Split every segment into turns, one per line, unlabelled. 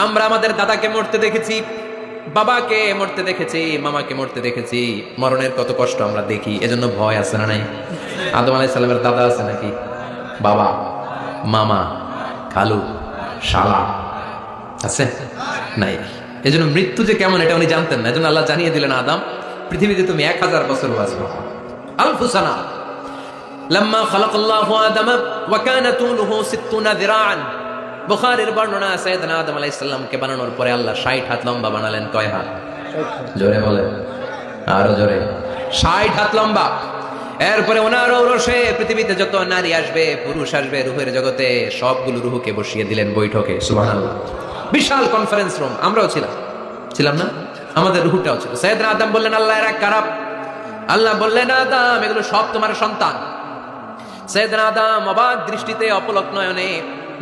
আমরা আমাদের দাদাকে মরতে দেখেছি, বাবাকে মরতে দেখেছি, মামাকে মরতে দেখেছি। মরণের কত কষ্ট আমরা দেখি, এজন্য ভয় আছে না নাই? আদম আলাইহিস সালামের দাদা আছে নাকি? বাবা, মামা, খালু, শালা আছে নাই? এজন্য মৃত্যু যে কেমন এটা উনি জানতেন না, এজন্য আল্লাহ জানিয়ে দিলেন, আদম পৃথিবীতে তুমি 1000 বছর বাঁচবে। আলফু সানা লাম্মা খালাকাল্লাহু আদামা ওয়া কানা তুলুহু 60 যিরাআন। বুখারীর বর্ণনা, সাইয়েদনা আদম আলাইহিস সালামকে বানানোর পরে আল্লাহ 60 হাত লম্বা বানালেন। কয় হাত? জোরে বলেন, আরো জোরে। 60 হাত লম্বা। এরপরে ওনার ঔরসে পৃথিবীতে যত নারী আসবে, পুরুষ আসবে রূহের জগতে, সবগুলো রূহকে বসিয়ে দিলেন বৈঠকে। সুবহানাল্লাহ। বিশাল কনফারেন্স রুম, আমরাও ছিলাম না? আমাদের রূহটাও ছিল। সাইয়েদনা আদম বললেন, আল্লাহ এরা কারা? আল্লাহ বললেন, আদম এগুলো সব তোমার সন্তান। সাইয়েদনা আদম অবাক দৃষ্টিতে, অপলক নয়নে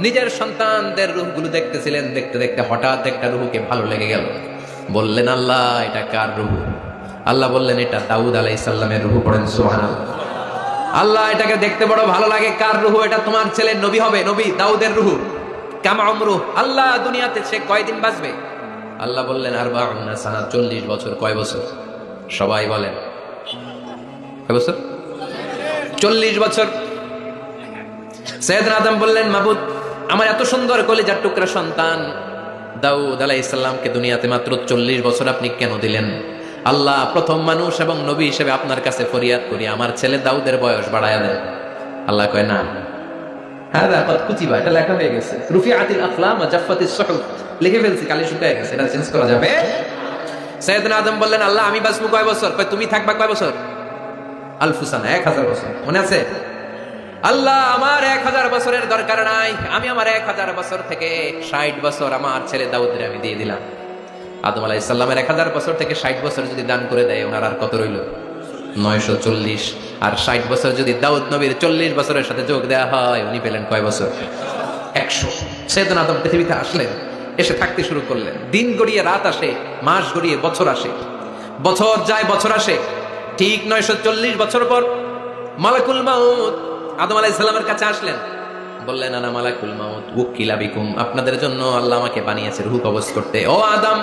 নিজের সন্তানদের রূহগুলো দেখতেছিলেন। দেখতে দেখতে হঠাৎ একটা রূহকে ভালো লেগে গেল। বললেন, আল্লাহ এটা কার রূহ? আল্লাহ বললেন, এটা দাউদ আলাইহিস সালামের রূহ। পড়েন সুবহানাল্লাহ। আল্লাহ এটাকে দেখতে বড় ভালো লাগে, কার রূহ? এটা তোমার ছেলে নবী হবে, নবী দাউদের রূহ। কামা উমরু, আল্লাহ দুনিয়াতে সে কয়দিন বাঁচবে? আল্লাহ বললেন, 40 সানা, 40 বছর। কয় বছর? সবাই বলেন কয় বছর? 40 বছর। সাইয়েদনা আদম বললেন, মাবুদ আমার এত সুন্দর কলিজার টুকরা সন্তান দাউদ আলাইহিস সালামকে দুনিয়াতে মাত্র 40 বছর আপনি কেন দিলেন? আল্লাহ প্রথম মানুষ এবং নবী হিসেবে আপনার কাছে ফরিয়াদ করি, আমার ছেলে দাউদের বয়স বাড়ায়া দেন। আল্লাহ কয় না, হাদা কদ কুতিবা, এটা লেখা হয়ে গেছে। রুফিআতিল আকলাম ওয়া জাফফাতিস সুহুফ, লিখে ফেলছি, কালি শুকায় গেছে, এটা চেঞ্জ করা যাবে? সাইয়েদনা আদম বললেন, আল্লাহ আমি বাঁচবো কয় বছর? কয় তুমি থাকবা কয় বছর? আলফু সানা, 1000 বছর। মনে আছে? আল্লাহ আমার 1000 বছরের দরকার নাই, আমি আমার 1000 বছর থেকে 60 বছর আমার ছেলে দাউদের আমি দিয়ে দিলাম। আদম আলাইহিস সালামের 1000 বছর থেকে 60 বছর যদি দান করে দেয়, ওনার আর কত রইল? 940। আর 60 বছর যদি দাউদ নবীর 40 বছরের সাথে যোগ দেওয়া হয়, উনি পেলেন কয় বছর? 100। সাইয়েদনা আদম পৃথিবীতে আসলেন, এসে থাকতে শুরু করলেন। দিন গড়িয়ে রাত আসে, মাস গড়িয়ে বছর আসে, বছর যায় বছর আসে। ঠিক 940 বছর পর মালাকুল মাউত আদম আলাইহিস সালামের কাছে আসলেন। বললেন, আনা মালাকুল মাউত উকিলা বিকুম, আপনাদের জন্য আল্লাহ আমাকে বানিয়েছে রূহ কবজ করতে। ও আদম,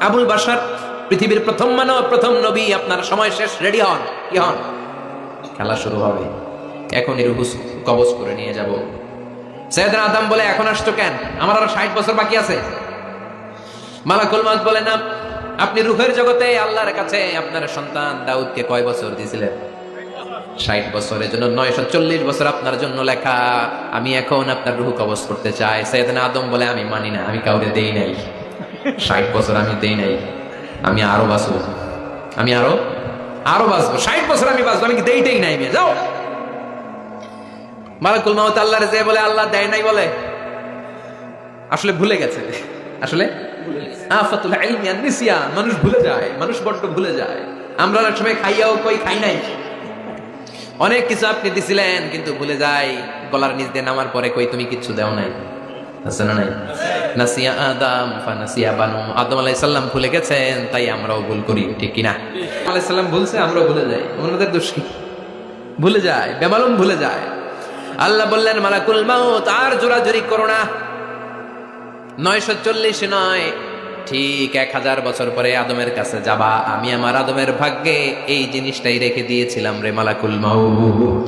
আবুল বাশার, পৃথিবীর প্রথম মানব, প্রথম নবী, আপনার সময় শেষ, রেডি হন। কি হন? খেলা শুরু হবে, এখনই রূহ কবজ করে নিয়ে যাব। সাইয়েদনা আদম বলে, এখন আসছো কেন? আমার আরো 60 বছর বাকি আছে। মালাকুল মাউত বলে, না, আপনি রূহের জগতে আল্লাহর কাছে আপনার সন্তান দাউদকে কয় বছর দিয়েছিলেন? 60 বছরের জন্য 940 বছর আপনার জন্য লেখা। আমি এখন আপনার রূহ কবজ করতে চাই। সাইয়েদনা আদম বলে, আমি মানি না, আমি কাউকে দেই নাই 60 বছর, আমি দেই নাই, আমি আরো বাঁচবো, আমি আরো বাঁচবো, 60 বছর আমি বাঁচবো, আমি দেইটাই নাই। মেয়ে যাও। মালাকুল মাউত আল্লাহর যে বলে, আল্লাহ দেয় নাই বলে, আসলে ভুলে গেছে। আসলে আফাতুল ইলমি আন নিসিয়ান, মানুষ ভুলে যায়, মানুষ বড্ড ভুলে যায়। আমরা অনেক সময় খাইয়াও কই খাই নাই। অনেক কিছু আপনি দিছিলেন কিন্তু ভুলে যাই, গলার নিচ দিয়ে নামার পরে কই তুমি কিচ্ছু দেও নাই। আছে না নাই? নাসিয়া আদম ফানাসিয়া বানু, আদম আলাইহিস সালাম ভুলে গেছেন, তাই আমরাও ভুল করি, ঠিক কি না? আলাইহিস সালাম ভুলছে, আমরাও ভুলে যাই। ওনাদের দোষ কি? ভুলে যায়, বেমালুম ভুলে যায়। আল্লাহ বললেন, মালাকুল মাউত আর জোরাজুরি করো না, 940 নয়, ঠিক 1000 বছর পরে আদমের কাছে যাবা। আমি আমার আদমের ভাগ্যে এই জিনিসটাই রেখে দিয়েছিলাম রে মালাকুল মাউত,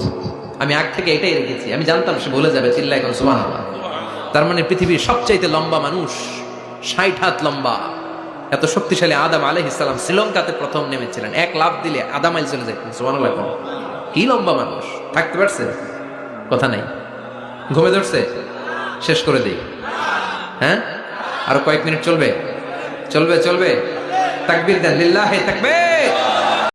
আমি আগ থেকে এটাই রেখেছি, আমি জানতাম সে ভুলে যাবে। চিল্লা এখন সুবহানাল্লাহ। তার মানে পৃথিবীর সবচাইতে লম্বা মানুষ, 60 হাত লম্বা, এত শক্তিশালী আদম আলাইহিস সালাম শ্রীলঙ্কাতে প্রথম নেমেছিলেন। 1 লাফ দিলে আধা মাইল চলে যেতেন। সুবহানাল্লাহ। কি লম্বা মানুষ! থাকতে পারছে? কথা নাই। ঘুমে ধরছে? শেষ করে দেই। হ্যাঁ, আরো কয়েক মিনিট চলবে? চলবে। তাকবীর দেন, লিল্লাহি তাকবীর।